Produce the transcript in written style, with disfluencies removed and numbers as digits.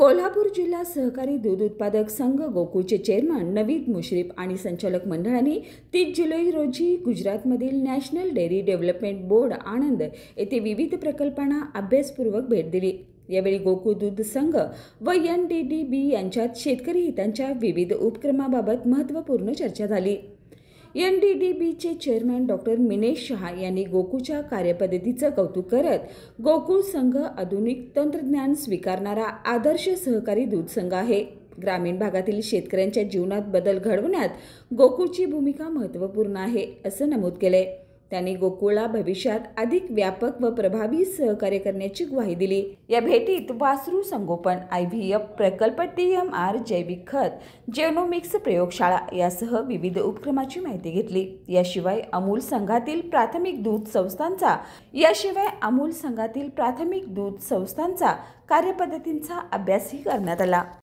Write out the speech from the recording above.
कोल्हापूर जिल्हा सहकारी दूध उत्पादक संघ गोकुळचे चेअरमन नवीद मुश्रीफ आणि संचालक मंडळाने 30 जुलै रोजी गुजरातमधील national dairy development board Anand येथे विविध प्रकल्पांना अभ्यासपूर्वक भेट दिली। यावेळी गोकुळ दूध संघ व NDDB यांच्यात शेतकरी हितांच्या विविध उपक्रमाबाबत महत्त्वपूर्ण चर्चा झाली। NDDBचे चेअरमन डॉक्टर मिनेश शहा यांनी गोकुळच्या कार्यपद्धतीचं कौतुक करत गोकुळ संघ आधुनिक तंत्रज्ञान स्वीकारणारा आदर्श सहकारी दूध संघ आहे। ग्रामीण भागातील शेतकऱ्यांच्या जीवनात बदल घडवण्यात गोकुळची भूमिका महत्त्वपूर्ण आहे असं नमूद केले। त्यांनी गोकुळला भविष्यात अधिक व्यापक व प्रभावी सहकार्य करण्याची ग्वाही दिली। या भेटीत वासरू संगोपन, IVF प्रकल्प, TMR, जैविक खत, जेनोमिक्स प्रयोगशाळा यासह विविध उपक्रमाची माहिती घेतली। याशिवाय अमूल संघातील प्राथमिक दूध संस्थांचा कार्यपद्धतींचा अभ्यासही करण्यात आला।